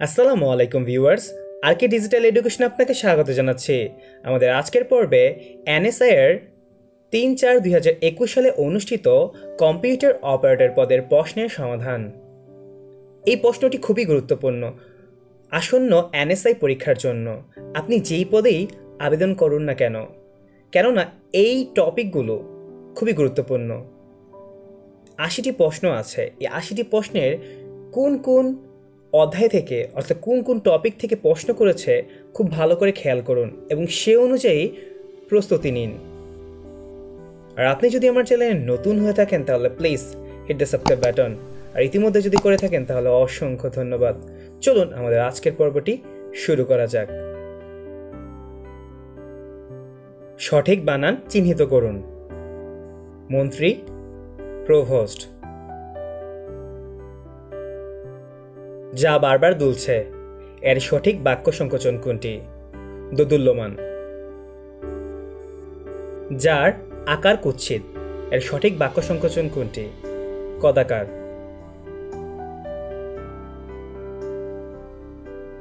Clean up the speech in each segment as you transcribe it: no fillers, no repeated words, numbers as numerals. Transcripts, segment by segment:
আসসালামু আলাইকুম viewers, আরকে digital education আপনাকে স্বাগত জানাচ্ছি। আমাদের আজকের পর্বে এনএসআই এর ৩-৪-২০২১ সালে অনুষ্ঠিত কম্পিউটার অপারেটর পদের প্রশ্নের সমাধান। এই প্রশ্নটি খুবই গুরুত্বপূর্ণ আসন্ন এনএসআই পরীক্ষার জন্য। আপনি যেই পদেই আবেদন করুন না কেন, কেননা এই টপিকগুলো খুবই গুরুত্বপূর্ণ। ৮০টি প্রশ্ন আছে। এই ৮০টি প্রশ্নের কোন কোন অধ্যায় থেকে অর্থাৎ কোন কোন টপিক থেকে প্রশ্ন করেছে খুব ভালো করে খেয়াল করুন এবং সে অনুযায়ী প্রস্তুতি নিন। আর আপনি যদি আমার চ্যানেলে নতুন হয়ে থাকেন তাহলে please hit the subscribe button, আর ইতিমধ্যে যদি করে থাকেন তাহলে অসংখ্য ধন্যবাদ। চলুন আমাদের আজকের পর্বটি শুরু করা যাক। সঠিক বানান চিহ্নিত করুন। মন্ত্রী, প্রভোস্ট। যা বারবার দুলছে, এর সঠিক বাক্য সংকোচন কোনটি? দোদুল্যমান। যার আকার কুৎসিত, এর সঠিক বাক্য সংকোচন কোনটি? কদাকার।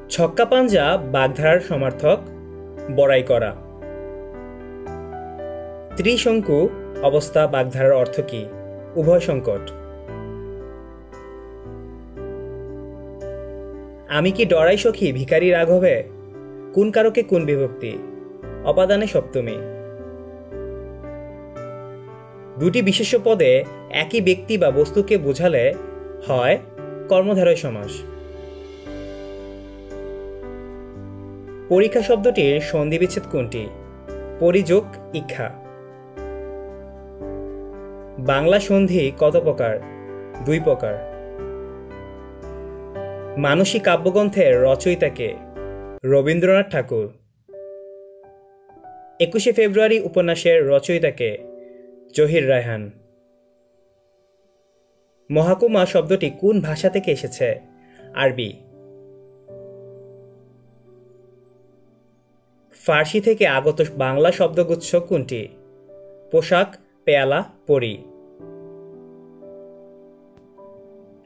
ছক্কা পাঞ্জা বাগধারার সমার্থক, বড়াই করা। ত্রিশঙ্কু অবস্থা বাগধারার অর্থ কি? উভয় সংকট। আমি কি ডরাই সখী ভিখারি রাঘবে? কোন কারকে কোন বিভক্তি? অপাদানে সপ্তমী। দুটি বিশেষ্য পদে একই ব্যক্তি বা বস্তুকে বোঝালে হয় কর্মধারয় সমাস। পরীক্ষা শব্দটির সন্ধিবিচ্ছেদ কোনটি? পরিযোগ, ইক্ষা। বাংলা সন্ধি কত প্রকার? দুই প্রকার। মানসী কাব্যগ্রন্থের রচয়িতাকে? রবীন্দ্রনাথ ঠাকুর। ২১শে ফেব্রুয়ারি উপন্যাসের রচয়িতাকে? জহির রায়হান। মহাকুমা শব্দটি কোন ভাষা থেকে এসেছে? আরবি। ফার্সি থেকে আগত বাংলা শব্দগুচ্ছ কোনটি? পোশাক, পেয়ালা, পরি।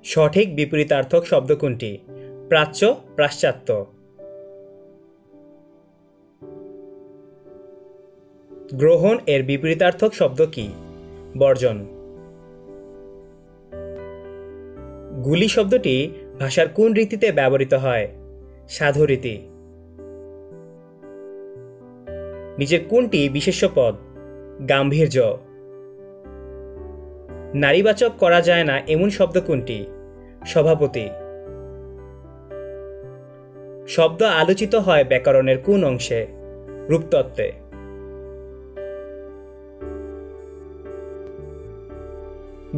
সঠিক বিপরীতার্থক শব্দ কোনটি? প্রাচ্য, পাশ্চাত্য। গ্রহণ এর বিপরীতার্থক শব্দ কি? বর্জন। গুলি শব্দটি ভাষার কোন রীতিতে ব্যবহৃত হয়? সাধু রীতি। নিচের কোনটি বিশেষ্য পদ? গাম্ভীর্য। নারীবাচক করা যায় না এমন শব্দ কোনটি? সভাপতি। শব্দ আলোচিত হয় ব্যাকরণের কোন অংশে? রূপতত্ত্বে।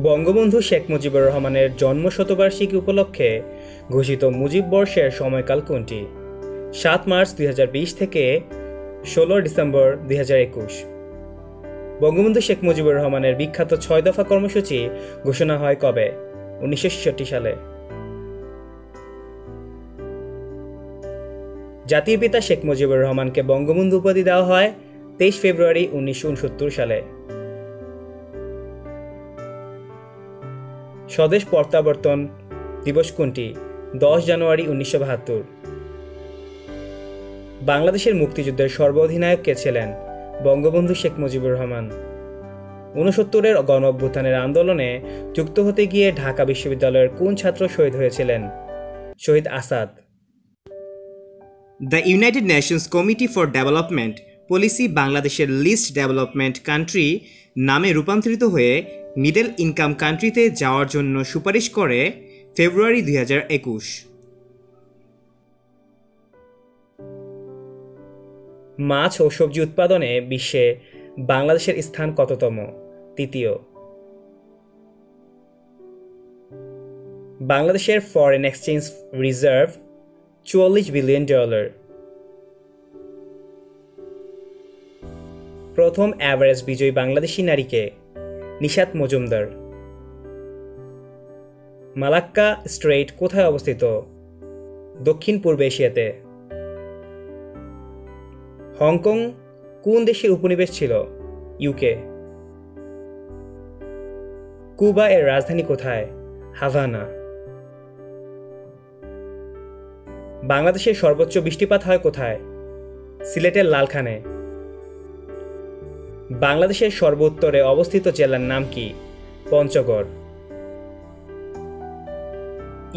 বঙ্গবন্ধু শেখ মুজিবুর রহমানের জন্ম শতবার্ষিকী উপলক্ষে ঘোষিত মুজিব বর্ষের সময়কাল কোনটি? ৭ মার্চ ২০২০ থেকে ১৬ ডিসেম্বর ২০২১। বঙ্গবন্ধু শেখ মুজিবুর রহমানের বিখ্যাত ৬ দফা কর্মসূচি ঘোষণা হয় কবে? ১৯৬৬ সালে। জাতির পিতা শেখ মুজিবুর রহমানকে বঙ্গবন্ধু উপাধি দেওয়া হয় ২৩ ফেব্রুয়ারি ১৯৬৯ সালে। স্বদেশ প্রত্যাবর্তন দিবস কোনটি? ১০ জানুয়ারি ১৯৭২। বাংলাদেশের মুক্তিযুদ্ধের সর্বাধিনায়ক কে ছিলেন? বঙ্গবন্ধু শেখ মুজিবুর রহমান। ৬৯-এর গণ অভ্যুত্থানের আন্দোলনে যুক্ত হতে গিয়ে ঢাকা বিশ্ববিদ্যালয়ের কোন ছাত্র শহীদ হয়েছিলেন? শহীদ Asad. The United Nations Committee for Development Policy বাংলাদেশের লিস্ট ডেভেলপমেন্ট কান্ট্রি নামে রূপান্তরিত হয়ে মিডল ইনকাম কান্ট্রিতে যাওয়ার জন্য সুপারিশ করে ফেব্রুয়ারি ২০২১। মাছ ও সবজি উৎপাদনে বিশ্বে বাংলাদেশের স্থান কততম? তৃতীয়। বাংলাদেশের ফরেন এক্সচেঞ্জ রিজার্ভ $৪৪ বিলিয়ন। প্রথম এভারেস্ট বিজয়ী বাংলাদেশি নারীকে? নিশাত মজুমদার। মালাক্কা স্ট্রেইট কোথায় অবস্থিত? দক্ষিণ পূর্ব এশিয়াতে। হংকং কোন দেশের উপনিবেশ ছিল? ইউকে। কুবা এর রাজধানী কোথায়? হাভানা। বাংলাদেশের সর্বোচ্চ বৃষ্টিপাত হয় কোথায়? সিলেটের লালখানে। বাংলাদেশের সর্বোত্তরে অবস্থিত জেলার নাম কি? পঞ্চগড়।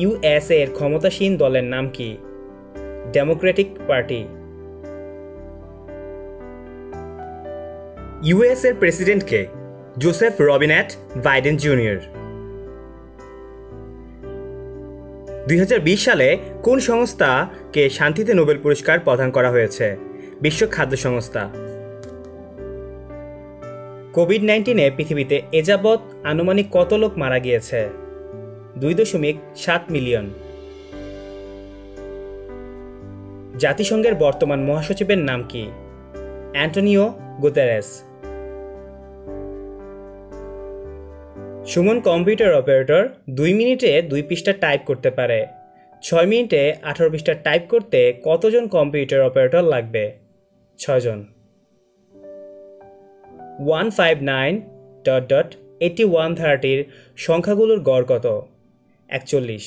ইউএসএ এর ক্ষমতাসীন দলের নাম কি? Democratic Party. ইউএস এর প্রেসিডেন্ট কে? Joseph Robinette Biden Junior. 2020 সালে কোন সংস্থাকে শান্তিতে নোবেল পুরস্কার প্রদান করা হয়েছে? বিশ্ব খাদ্য সংস্থা। কোভিড-19 পৃথিবীতে এযাবৎ আনুমানিক কত লোক মারা গিয়েছে? 2.7 মিলিয়ন। জাতিসংঘের বর্তমান মহাসচিবের নাম কি? Antonio Guterres. Suman computer operator 2 মিনিটে 2 পৃষ্ঠা টাইপ করতে পারে। 6 মিনিটে 18 পৃষ্ঠা টাইপ করতে কতজন কম্পিউটার অপারেটর লাগবে? 6 জন। 159.8130 সংখ্যাগুলোর গড় কত? 41।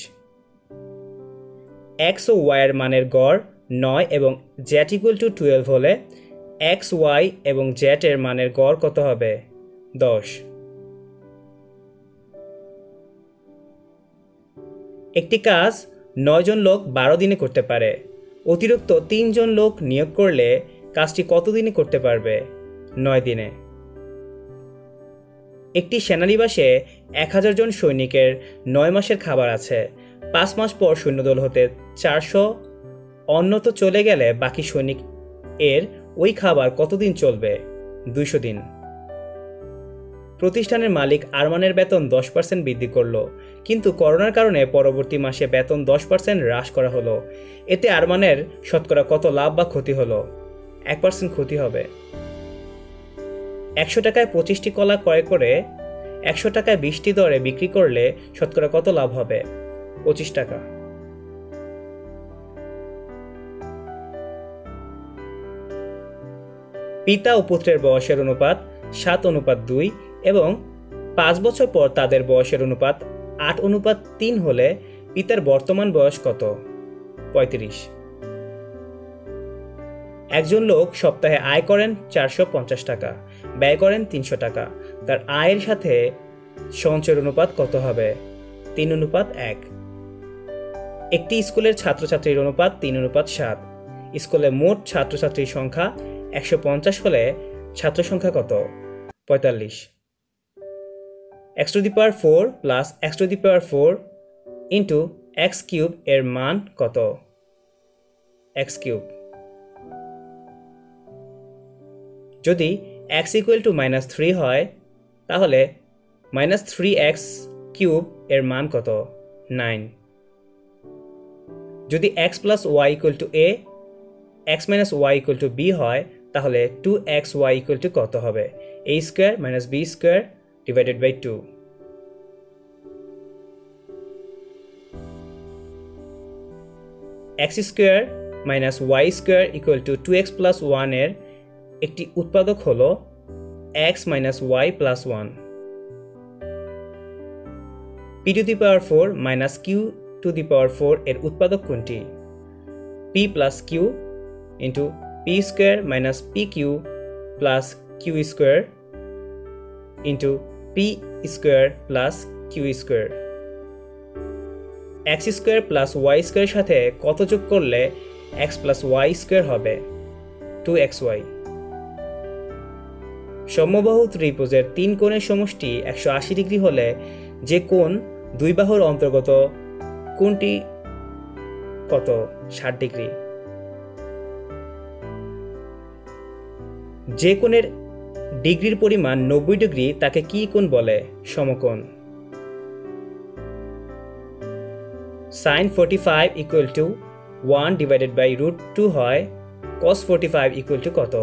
x ও y এর মানের গড় 9 এবং z = 12 হলে x, y এবং z এর মানের গড় কত হবে? 10। একটি কাজ 9 জন লোক 12 দিনে করতে পারে। অতিরিক্ত 3 জন লোক নিয়োগ করলে কাজটি কত দিনে করতে পারবে? 9 দিনে। একটি সেনানিবাসে 1000 জন সৈনিকের 9 মাসের খাবার আছে। 5 মাস পর সৈন্যদল হতে 400 অন্যত্র চলে গেলে বাকি সৈনিক এর ওই খাবার কতদিন চলবে? 200 দিন। প্রতিষ্ঠানের মালিক আরমানের বেতন 10% বৃদ্ধি করল, কিন্তু করোনার কারণে পরবর্তী মাসে বেতন 10% হ্রাস করা হলো। এতে আরমানের শতকরা কত লাভ বা ক্ষতি হলো? 1% ক্ষতি হবে। 100 টাকায় 25টি কলা ক্রয় করে 100 টাকায় 20টি দরে বিক্রি করলে শতকরা কত লাভ হবে? 25 টাকা। পিতা ও পুত্রের বয়সের অনুপাত 7:2 এবং 5 বছর পর তাদের বয়সের অনুপাত 8:3 হলে পিতার বর্তমান বয়স কত? 35। একজন লোক সপ্তাহে আয় করেন 450 টাকা, ব্যয় করেন 300 টাকা। তার আয়ের সাথে সঞ্চয়ের অনুপাত কত হবে? 3:1। একটি স্কুলের ছাত্রছাত্রীর অনুপাত 3:7। স্কুলে মোট ছাত্রছাত্রীর সংখ্যা 150 হলে ছাত্র সংখ্যা কত? 45। x⁴ plus x⁴ into x³ এর মান কত? x³। যদি x = -3 হয় তাহলে -3x³ এর মান কত? 9। যদি x + y = a, x - y = b হয় তাহলে 2xy = কত হবে? a² - b² / 2। x² - y² = 2x + 1 এর একটি উৎপাদক হলো x - y + 1। p⁴ - q⁴ এর উৎপাদক কোনটি? p + q * p² - pq + q² * p² + q²। x² + y² সাথে কত যোগ করলে x + y² হবে? 2xy। সমবাহু ত্রিভুজের 3 কোণের সমষ্টি 180 ডিগ্রি হলে যে কোণ দুই বাহুর অন্তর্গত কোণটি কত? 60 ডিগ্রি। যে কোণের ডিগ্রির পরিমাণ 90 ডিগ্রি তাকে কি কোণ বলে? সমকোণ। sin 45 = 1/√2 হয়, cos 45 = কত?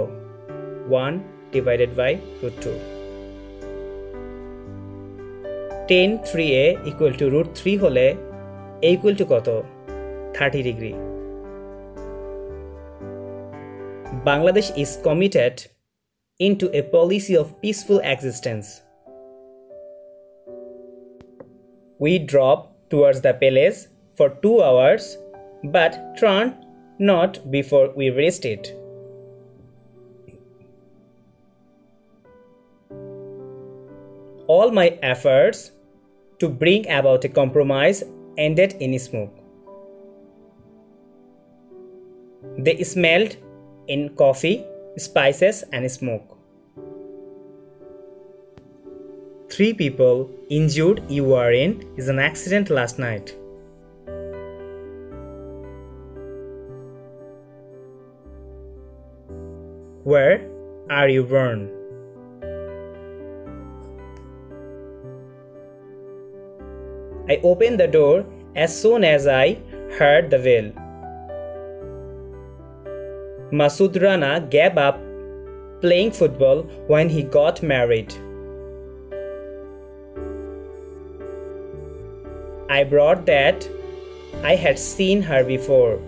1/√2। tan 3a = √3 হলে a = কত? 30 degree. Bangladesh is committed into a policy of peaceful existence. We drove towards the palace for 2 hours but turn not before we reached it. All my efforts to bring about a compromise ended in smoke. They smelled in coffee, spices, and smoke. 3 people injured you were in is an accident last night. Where are you born? I opened the door as soon as I heard the bell. Masood Rana gave up playing football when he got married. I brought that I had seen her before.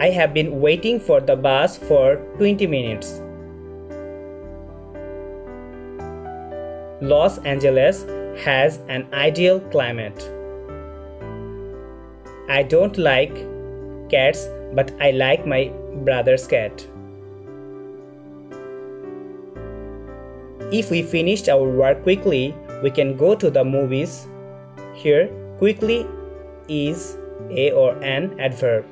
I have been waiting for the bus for 20 minutes. Los Angeles has an ideal climate. I don't like cats, but I like my brother's cat. If we finished our work quickly, we can go to the movies. Here, quickly is a or an adverb.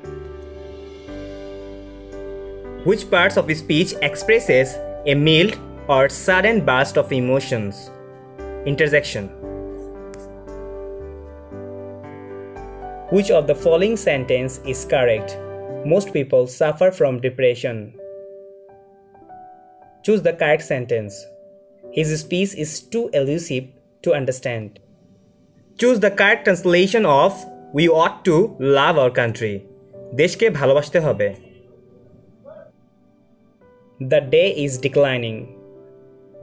Which parts of speech expresses a mild or sudden burst of emotions? Interjection. Which of the following sentence is correct? Most people suffer from depression. Choose the correct sentence. His speech is too elusive to understand. Choose the correct translation of we ought to love our country. দেশকে ভালোবাসতে হবে. The day is declining.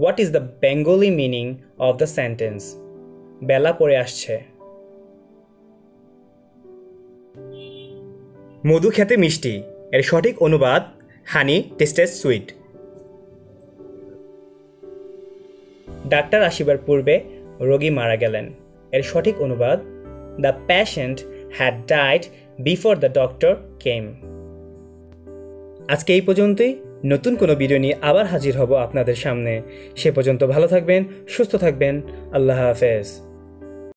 What is the Bengali meaning of the sentence? বেলা পড়ে আসছে. মধু খেতে মিষ্টি এর সঠিক অনুবাদ হানি টেস্টেড সুইট. ডাক্তার আসিবার পূর্বে রোগী মারা গেলেন এর সঠিক অনুবাদ the patient had died before the doctor came. আজকে এই পর্যন্তই. নতুন কোনো ভিডিও নিয়ে আবার হাজির হব আপনাদের সামনে. সে পর্যন্ত ভালো থাকবেন, সুস্থ থাকবেন. আল্লাহ হাফেজ.